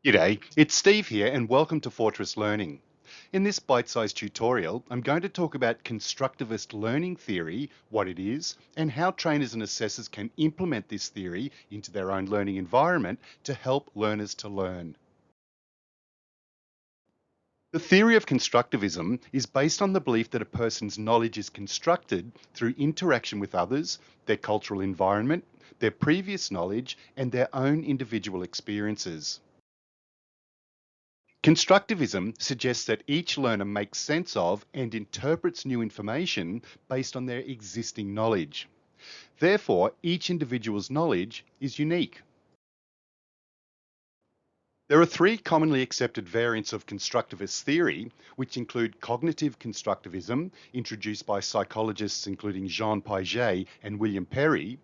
G'day, it's Steve here and welcome to Fortress Learning. In this bite-sized tutorial, I'm going to talk about Constructivist Learning Theory, what it is, and how trainers and assessors can implement this theory into their own learning environment to help learners to learn. The theory of constructivism is based on the belief that a person's knowledge is constructed through interaction with others, their cultural environment, their previous knowledge, and their own individual experiences. Constructivism suggests that each learner makes sense of and interprets new information based on their existing knowledge. Therefore, each individual's knowledge is unique. There are three commonly accepted variants of constructivist theory, which include cognitive constructivism, introduced by psychologists including Jean Piaget and William Perry.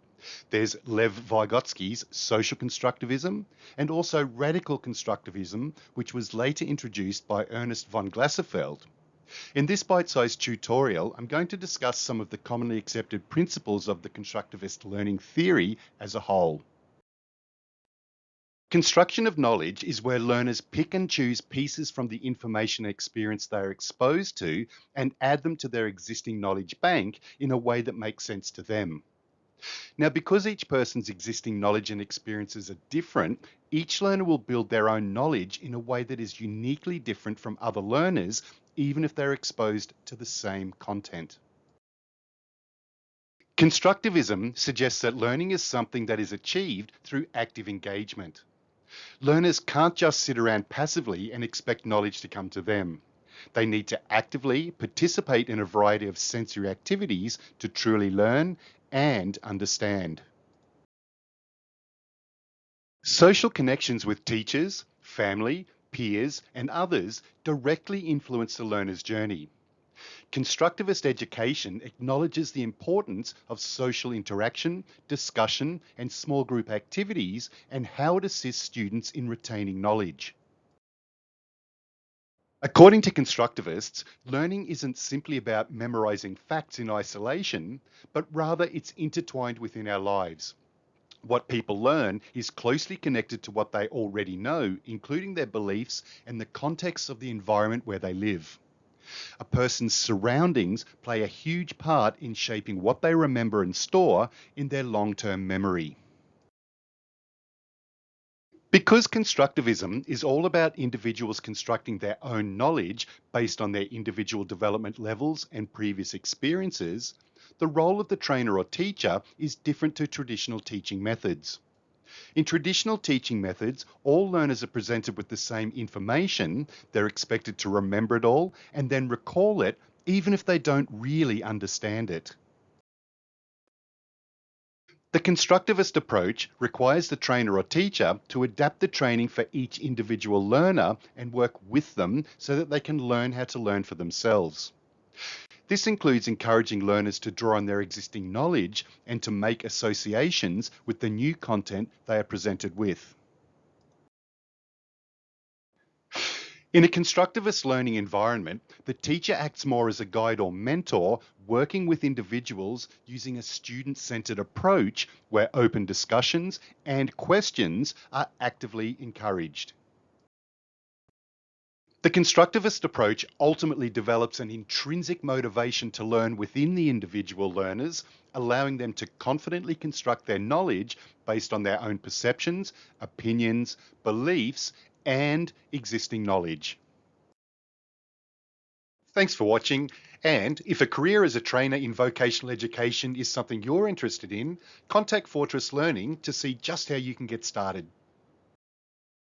There's Lev Vygotsky's social constructivism, and also radical constructivism, which was later introduced by Ernst von Glasersfeld. In this bite-sized tutorial, I'm going to discuss some of the commonly accepted principles of the constructivist learning theory as a whole. Construction of knowledge is where learners pick and choose pieces from the information and experience they are exposed to and add them to their existing knowledge bank in a way that makes sense to them. Now, because each person's existing knowledge and experiences are different, each learner will build their own knowledge in a way that is uniquely different from other learners, even if they're exposed to the same content. Constructivism suggests that learning is something that is achieved through active engagement. Learners can't just sit around passively and expect knowledge to come to them. They need to actively participate in a variety of sensory activities to truly learn and understand. Social connections with teachers, family, peers, and others directly influence the learner's journey. Constructivist education acknowledges the importance of social interaction, discussion, and small group activities and how it assists students in retaining knowledge. According to constructivists, learning isn't simply about memorizing facts in isolation, but rather it's intertwined within our lives. What people learn is closely connected to what they already know, including their beliefs and the context of the environment where they live. A person's surroundings play a huge part in shaping what they remember and store in their long-term memory. Because constructivism is all about individuals constructing their own knowledge based on their individual development levels and previous experiences, the role of the trainer or teacher is different to traditional teaching methods. In traditional teaching methods, all learners are presented with the same information. They're expected to remember it all and then recall it, even if they don't really understand it. The constructivist approach requires the trainer or teacher to adapt the training for each individual learner and work with them so that they can learn how to learn for themselves. This includes encouraging learners to draw on their existing knowledge and to make associations with the new content they are presented with. In a constructivist learning environment, the teacher acts more as a guide or mentor, working with individuals using a student-centered approach where open discussions and questions are actively encouraged. The constructivist approach ultimately develops an intrinsic motivation to learn within the individual learners, allowing them to confidently construct their knowledge based on their own perceptions, opinions, beliefs, and existing knowledge. Thanks for watching, and if a career as a trainer in vocational education is something you're interested in, contact Fortress Learning to see just how you can get started.